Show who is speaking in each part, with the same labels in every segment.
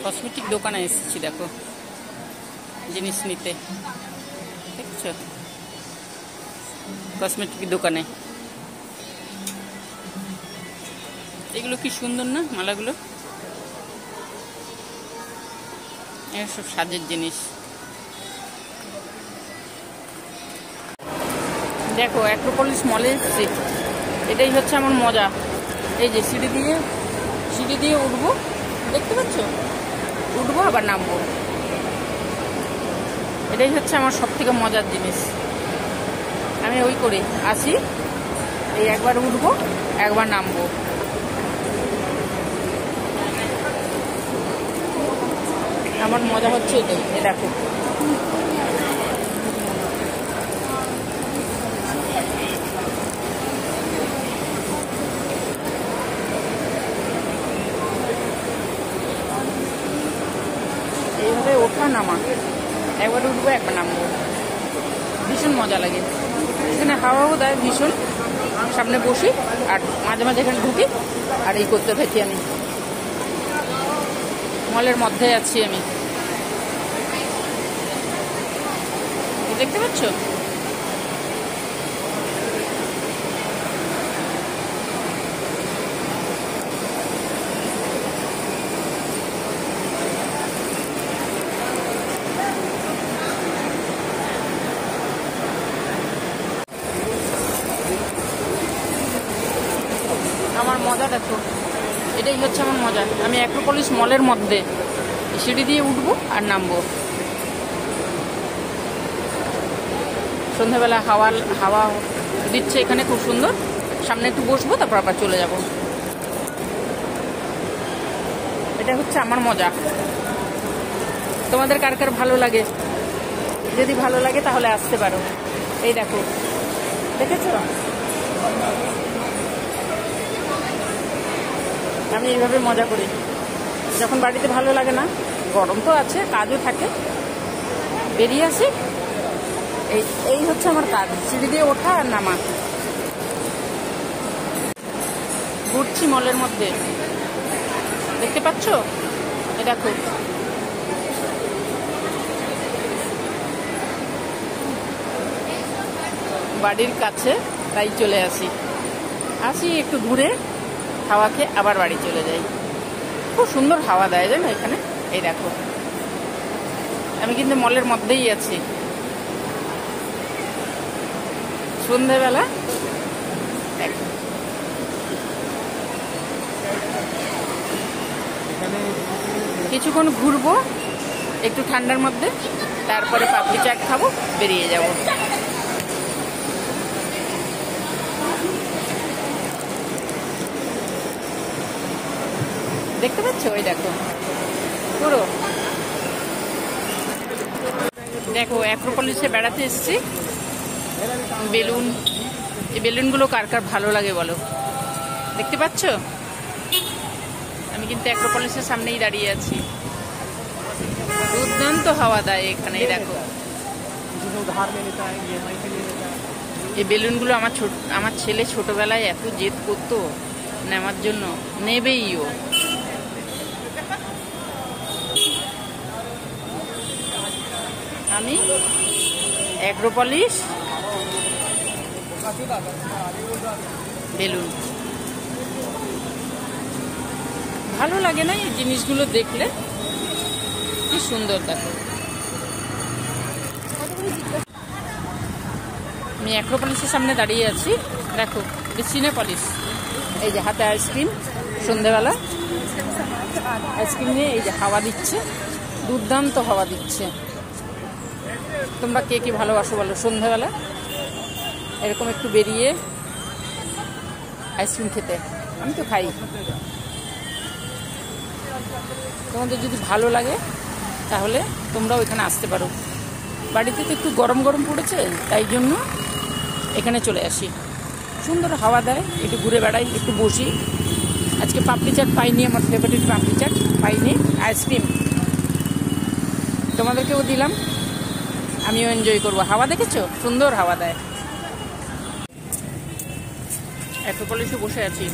Speaker 1: Cosmetic দোকানে এসেছি, দেখো জিনিস নিতে, দেখছো কসমেটিক দোকানে। এগুলো কি সুন্দর না মালাগুলো, এগুলো সব সাজের জিনিস। দেখো অ্যাক্রোপলিস মলে এসেছি, এটাই হচ্ছে আমার মজা। এই যে সিঁড়ি দিয়ে উঠবো, দেখতে পাচ্ছ, উঠবো আবার নামবো, এটাই হচ্ছে আমার সব থেকে মজার জিনিস। আমি ওই করে আসি, এই একবার উঠবো একবার নামবো। আমার মজা হচ্ছে এটাই। এ দেখো এইভাবে ওঠা নামা, একবার উঠবো একবার নামবো, ভীষণ মজা লাগে। এখানে হাওয়াও দেয় ভীষণ, সামনে বসি আর মাঝে মাঝে এখানে ঢুকি আর এই করতে থাকি। আমি মলের মধ্যে আছি, আমি দেখতে পাচ্ছ। আমার মজা দেখো, এটাই হচ্ছে আমার মজা। আমি অ্যাক্রোপলিস মলের মধ্যে সিঁড়ি দিয়ে উঠবো আর নামবো। সন্ধ্যাবেলা হাওয়া দিচ্ছে এখানে, খুব সুন্দর। সামনে একটু বসবো, তারপর আবার চলে যাব। এটা হচ্ছে আমার মজা। তোমাদের কার কার ভালো লাগে? যদি ভালো লাগে তাহলে আসতে পারো। এই দেখো, দেখেছো আমি এইভাবে মজা করি যখন বাড়িতে ভালো লাগে না, গরম তো আছে, কাজও থাকে, বেরিয়ে আসি। এই হচ্ছে আমার কাজ, সিঁড়ি দিয়ে ওঠা আর নামা। ঘুরছি মলের মধ্যে, দেখতে পাচ্ছ? এ দেখো বাড়ির কাছে, তাই চলে আসি একটু ঘুরে, হাওয়া খেয়ে আবার বাড়ি চলে যাই। খুব সুন্দর হাওয়া দেয় জানো এখানে। এই দেখো আমি কিন্তু মলের মধ্যেই আছি। সন্ধ্যেবেলা কিছুক্ষণ ঘুরবো একটু ঠান্ডার মধ্যে, তারপরে পাপড়ি চাট খাবো, বেরিয়ে যাব। দেখতে পাচ্ছ? ওই দেখো পুরো, দেখো অ্যাক্রোপলিসে বেড়াতে এসেছি। বেলুন, এই বেলুনগুলো কার কার ভালো লাগে বলো? দেখতে পাচ্ছ? আমি কিন্তু অ্যাক্রোপলিসের সামনেই দাঁড়িয়ে আছি। দুর্দান্ত হাওয়া দেয় এখানে। দেখো এই বেলুনগুলো আমার ছেলে ছোটবেলায় এত জেদ করতো নেওয়ার জন্য, নেবেইও। আমি অ্যাক্রোপলিস বেলুন ভালো লাগে না এই জিনিসগুলো দেখলে? কি সুন্দর দেখো। আমি অ্যাক্রোপলিসের সামনে দাঁড়িয়ে আছি, দেখো সিনেপলিস। এই যে হাতে আইসক্রিম, সন্ধ্যেবেলা আইসক্রিম নিয়ে এই যে হাওয়া দিচ্ছে, দুর্দান্ত হাওয়া দিচ্ছে। তোমরা কে কি ভালোবাসো বলো সন্ধ্যেবেলা এরকম একটু বেরিয়ে আইসক্রিম খেতে? আমি তো খাই। তোমাদের যদি ভালো লাগে তাহলে তোমরাও এখানে আসতে পারো। বাড়িতে তো একটু গরম গরম পড়েছে, তাই জন্য এখানে চলে আসি। সুন্দর হাওয়া দেয়, একটু ঘুরে বেড়াই, একটু বসি। আজকে পাপড়ি চাট পাইনি, আমার ফেভারিট পাপড়ি চাট পাইনি, আইসক্রিম তোমাদেরকেও দিলাম, আমিও এনজয় করবো। হাওয়া দেখেছো? সুন্দর হাওয়া দেয়। অ্যাক্রোপলিসে বসে আছি,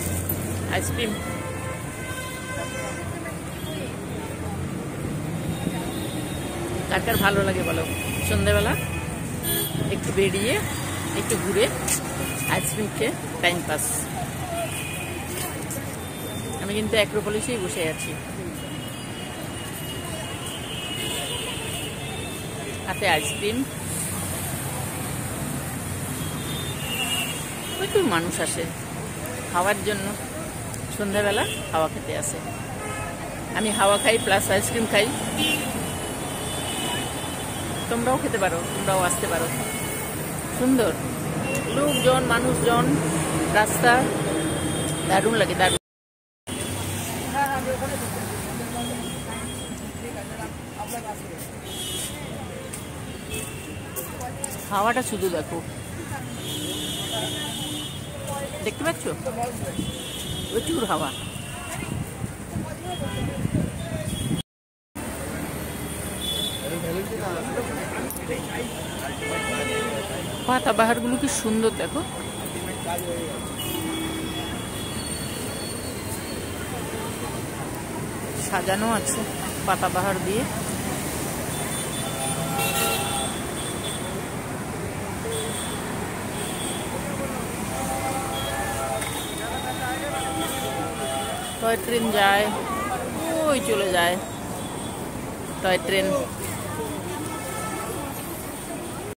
Speaker 1: আইসক্রিম কার কার ভালো লাগে বলো, সন্ধ্যেবেলা একটু বেরিয়ে একটু ঘুরে আইসক্রিম খেয়ে টাইম পাস। আমি কিন্তু অ্যাক্রোপলিসেই বসে আছি, হাতে আইসক্রিম। প্রচুর মানুষ আসে খাওয়ার জন্য, সন্ধ্যাবেলা হাওয়া খেতে আসে। আমি হাওয়া খাই প্লাস আইসক্রিম খাই। তোমরাও খেতে পারো, তোমরাও আসতে পারো। সুন্দর লোকজন, মানুষজন, রাস্তা দারুণ লাগে, দারুণ। হাওয়াটা শুধু দেখো, দেখতে পাচ্ছ প্রচুর হাওয়া। পাতাবাহারগুলো কি সুন্দর দেখো, সাজানো আছে পাতাবাহার দিয়ে। টয় ট্রেন যায়, ওই চলে যায় টয় ট্রেন।